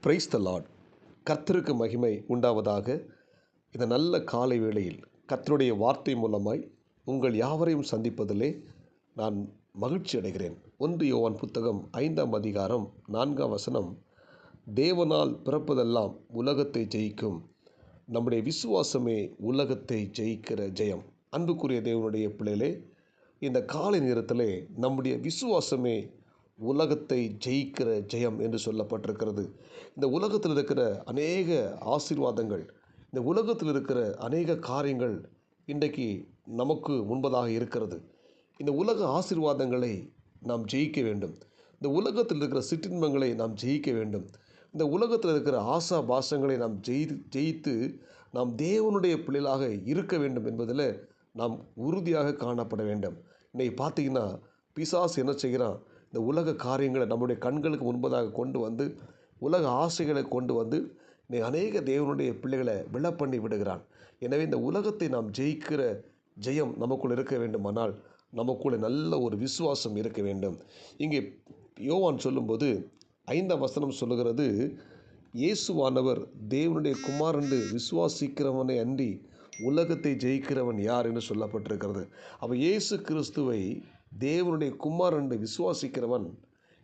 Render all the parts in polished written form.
Praise the Lord. கர்த்தருக்கு மகிமை உண்டாவதாக. இந்த நல்ல காலை வேளையில் கர்த்தருடைய வார்த்தை மூலமாய் உங்கள் யாவரையும் சந்திப்பதிலே நான் மகிழ்ச்சி அடைகிறேன். 1 யோவான் புத்தகம் 5ஆம் அதிகாரம் 4ஆம் வசனம், தேவனால் பிறப்பதெல்லாம் உலகத்தை ஜெயிக்கும், நம்முடைய விசுவாசமே உலகத்தை ஜெயிக்கிற ஜெயம். அன்புக்குரிய தேவனுடைய பிள்ளைகளே, இந்த காலை நேரத்திலே நம்முடைய விசுவாசமே உலகத்தை ஜெயிக்கிற ஜெயம் என்று சொல்லப்பட்டிருக்கிறது. இந்த உலகத்தில் இருக்கிற அநேக ஆசீர்வாதங்கள், இந்த உலகத்தில் இருக்கிற அநேக காரியங்கள் இன்றைக்கு நமக்கு முன்பதாக இருக்கிறது. இந்த உலக ஆசீர்வாதங்களை நாம் ஜெயிக்க வேண்டும். இந்த உலகத்தில் இருக்கிற சிற்றின்பங்களை நாம் ஜெயிக்க வேண்டும். இந்த உலகத்தில் இருக்கிற ஆசா பாசங்களை நாம் ஜெயித்து நாம் தேவனுடைய பிள்ளைகளாக இருக்க வேண்டும் என்பதில் நாம் உறுதியாக காணப்பட வேண்டும். இன்றைக்கி பார்த்தீங்கன்னா, பிசாசு என்ன செய்கிறான்? இந்த உலக காரியங்களை நம்முடைய கண்களுக்கு முன்பதாக கொண்டு வந்து, உலக ஆசைகளை கொண்டு வந்து அநேக தேவனுடைய பிள்ளைகளை விழப்பண்ணி விடுகிறான். எனவே இந்த உலகத்தை நாம் ஜெயிக்கிற ஜெயம் நமக்குள் இருக்க வேண்டுமானால் நமக்குள்ளே நல்ல ஒரு விசுவாசம் இருக்க வேண்டும். இங்கே யோவான் சொல்லும்போது 5ஆம் வசனம் சொல்லுகிறது, இயேசுவானவர் தேவனுடைய குமாரன் என்று விசுவாசிக்கிறவனை அன்றி உலகத்தை ஜெயிக்கிறவன் யார் என்று சொல்லப்பட்டிருக்கிறது. அப்போ இயேசு கிறிஸ்துவை தேவனுடைய குமாரன் என்று விசுவாசிக்கிறவன்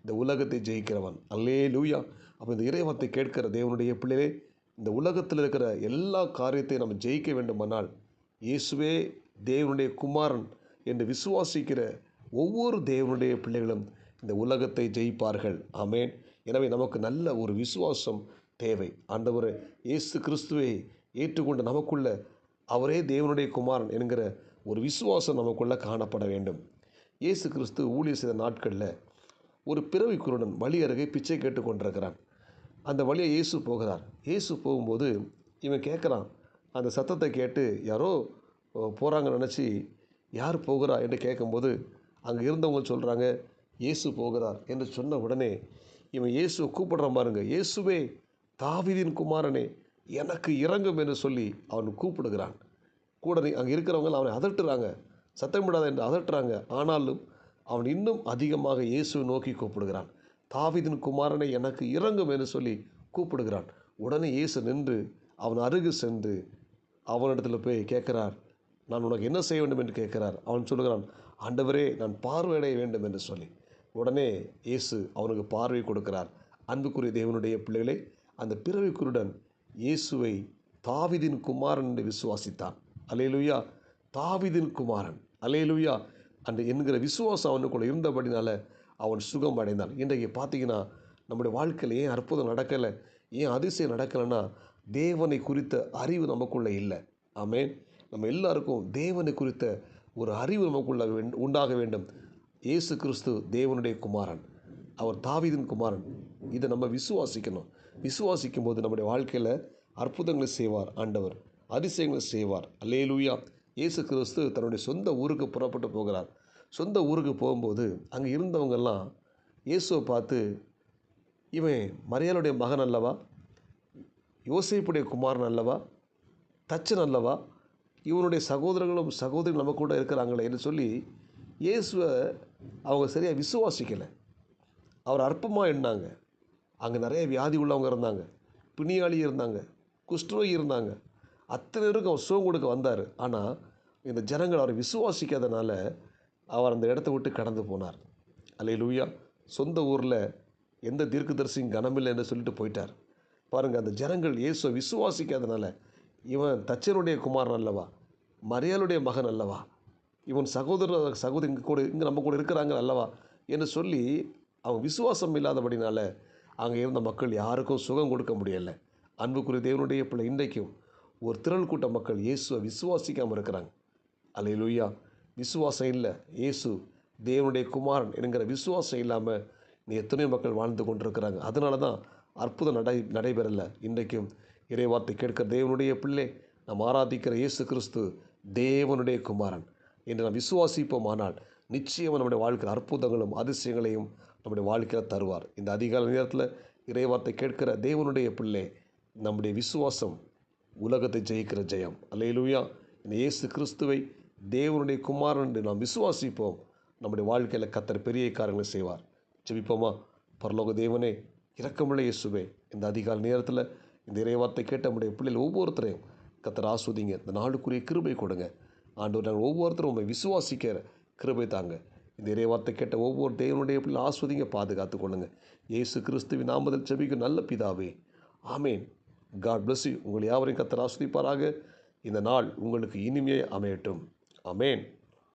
இந்த உலகத்தை ஜெயிக்கிறவன். அல்லேலூயா. அப்போ இந்த இறைவார்த்தை கேட்கிற தேவனுடைய பிள்ளைகளே, இந்த உலகத்தில் இருக்கிற எல்லா காரியத்தையும் நம்ம ஜெயிக்க வேண்டுமானால் இயேசுவே தேவனுடைய குமாரன் என்று விசுவாசிக்கிற ஒவ்வொரு தேவனுடைய பிள்ளைகளும் இந்த உலகத்தை ஜெயிப்பார்கள். ஆமேன். எனவே நமக்கு நல்ல ஒரு விசுவாசம் தேவை. ஆண்டவர் இயேசு கிறிஸ்துவை ஏற்றுக்கொண்டு நமக்குள்ள அவரே தேவனுடைய குமாரன் என்கிற ஒரு விசுவாசம் நமக்குள்ளே காணப்பட வேண்டும். இயேசு கிறிஸ்து ஊழியர் செய்த நாட்களில் ஒரு பிறவி குருடன் வழி அருகே பிச்சை கேட்டு கொண்டிருக்கிறான். அந்த வழியை இயேசு போகிறார். இயேசு போகும்போது இவன் கேட்குறான். அந்த சத்தத்தை கேட்டு யாரோ போகிறாங்கன்னு நினச்சி, யார் போகிறா என்று கேட்கும்போது அங்கே இருந்தவங்க சொல்கிறாங்க, இயேசு போகிறார் என்று சொன்ன உடனே இவன் இயேசுவை கூப்பிடுற பாருங்க, இயேசுவே தாவீதின் குமாரனே எனக்கு இரங்கும் என்று சொல்லி அவன் கூப்பிடுகிறான். கூட அங்கே இருக்கிறவங்க அவனை அதட்டுறாங்க, சத்தமிடாத என்று அதட்டுறாங்க. ஆனாலும் அவன் இன்னும் அதிகமாக இயேசுவை நோக்கி கூப்பிடுகிறான். தாவீதின் குமாரனை எனக்கு இரங்கும் என்று சொல்லி கூப்பிடுகிறான். உடனே இயேசு நின்று அவன் அருகு சென்று அவனிடத்தில் போய் கேட்கிறார், நான் உனக்கு என்ன செய்ய வேண்டும் என்று கேட்கிறார். அவன் சொல்லுகிறான், ஆண்டவரே நான் பார்வையடைய வேண்டும் என்று சொல்லி. உடனே இயேசு அவனுக்கு பார்வை கொடுக்கிறார். அன்புக்குரிய தேவனுடைய பிள்ளைகளே, அந்த பிறவி குருடன் இயேசுவை தாவீதின் குமாரன் என்று விசுவாசித்தான். அல்லேலூயா. தாவீதின் குமாரன், அல்லேலூயா அந்த என்கிற விசுவாசம் அவனுக்குள்ள இருந்தபடினால அவன் சுகம் அடைந்தான். இன்றைக்கு பார்த்தீங்கன்னா, நம்முடைய வாழ்க்கையில் ஏன் அற்புதம் நடக்கலை, ஏன் அதிசயம் நடக்கலைன்னா தேவனை குறித்த அறிவு நமக்குள்ளே இல்லை. ஆமேன். நம்ம எல்லாருக்கும் தேவனை குறித்த ஒரு அறிவு நமக்குள்ள உண்டாக வேண்டும். இயேசு கிறிஸ்து தேவனுடைய குமாரன், அவர் தாவீதின் குமாரன். இதை நம்ம விசுவாசிக்கணும். விசுவாசிக்கும் போது நம்முடைய வாழ்க்கையில் அற்புதங்களை செய்வார் ஆண்டவர், அதிசயங்களை செய்வார். அல்லேலூயா. இயேசு கிறிஸ்து தன்னுடைய சொந்த ஊருக்கு புறப்பட்டு போகிறார். சொந்த ஊருக்கு போகும்போது அங்கே இருந்தவங்கெல்லாம் இயேசுவை பார்த்து, இவன் மரியாளுடைய மகன் அல்லவா, யோசேப்புடைய குமாரன் அல்லவா, தச்சன் அல்லவா, இவனுடைய சகோதரர்களும் சகோதரி நம்ம கூட இருக்கிறாங்களே என்று சொல்லி இயேசுவை அவங்க சரியாக விசுவாசிக்கலை. அவர் அற்பமாக எண்ணாங்க. அங்கே நிறைய வியாதி உள்ளவங்க இருந்தாங்க, பிணியாளி இருந்தாங்க, குஷ்டரோகி இருந்தாங்க. அத்தனை பேருக்கு அவர் சுகம் கொடுக்க வந்தார். ஆனால் இந்த ஜனங்கள் அவரை விசுவாசிக்காதனால அவர் அந்த இடத்த விட்டு கடந்து போனார். அல்லேலூயா. சொந்த ஊரில் எந்த தீர்க்கதரிசியும் கனமில்லை என்று சொல்லிட்டு போயிட்டார். பாருங்கள், அந்த ஜனங்கள் இயேசுவை விசுவாசிக்காதனால, இவன் தச்சனுடைய குமாரன் அல்லவா, மரியாளுடைய மகன் அல்லவா, இவன் சகோதரி இங்கே நம்ம கூட இருக்கிறாங்க அல்லவா என்று சொல்லி அவங்க விசுவாசம் இல்லாதபடினால அங்கே இருந்த மக்கள் யாருக்கும் சுகம் கொடுக்க முடியலை. அன்புக்குரிய தேவனுடைய பிள்ளை, இன்றைக்கும் ஒரு திரள் கூட்ட மக்கள் இயேசுவை விசுவாசிக்காமல் இருக்கிறாங்க. அல்லேலூயா. விசுவாசம் இல்லை, இயேசு தேவனுடைய குமாரன் என்கிற விசுவாசம் இல்லாமல் எத்தனையோ மக்கள் வாழ்ந்து கொண்டிருக்கிறாங்க. அதனால தான் அற்புதம் நடைபெறலை. இன்றைக்கும் இறைவார்த்தை கேட்கிற தேவனுடைய பிள்ளை, நாம் ஆராதிக்கிற இயேசு கிறிஸ்து தேவனுடைய குமாரன் என்று நாம் விசுவாசிப்போமானால் நிச்சயம் நம்முடைய வாழ்க்கையில் அற்புதங்களும் அதிசயங்களையும் நம்முடைய வாழ்க்கையில் தருவார். இந்த அதிகால நேரத்தில் இறைவார்த்தை கேட்கிற தேவனுடைய பிள்ளை, நம்முடைய விசுவாசம் உலகத்தை ஜெயிக்கிற ஜெயம். அல்லேலூயா. இந்த இயேசு கிறிஸ்துவை தேவனுடைய குமாரன் என்று நாம் விசுவாசிப்போம். நம்முடைய வாழ்க்கையில் கர்த்தர் பெரிய காரியங்களை செய்வார். ஜெபிப்போமா. பரலோக தேவனே, இரக்கமுள்ள இயேசுவே, இந்த அதிகாலை நேரத்தில் இந்த இறைவார்த்தை கேட்ட நம்முடைய பிள்ளைகள் ஒவ்வொருத்தரையும் கர்த்தர் ஆஸ்வதிங்க. இந்த நாளுக்குரிய கிருபை கொடுங்க ஆண்டவர். நாங்கள் ஒவ்வொருத்தரும் உண்மை விசுவாசிக்கிற கிருபை தாங்க. இந்த இறைவார்த்தை கேட்ட ஒவ்வொரு தேவனுடைய பிள்ளை ஆஸ்வதிங்க, பாதுகாத்து கொள்ளுங்க. இயேசு கிறிஸ்துவின் நாமத்தில் ஜெபிக்கும் நல்ல பிதாவே, ஆமேன். God bless you. உங்கள் யாவரையும் கர்த்தர் ஆஸ்வதிப்பாராக. இந்த நாள் உங்களுக்கு இனிமையே அமையட்டும். ஆமேன்.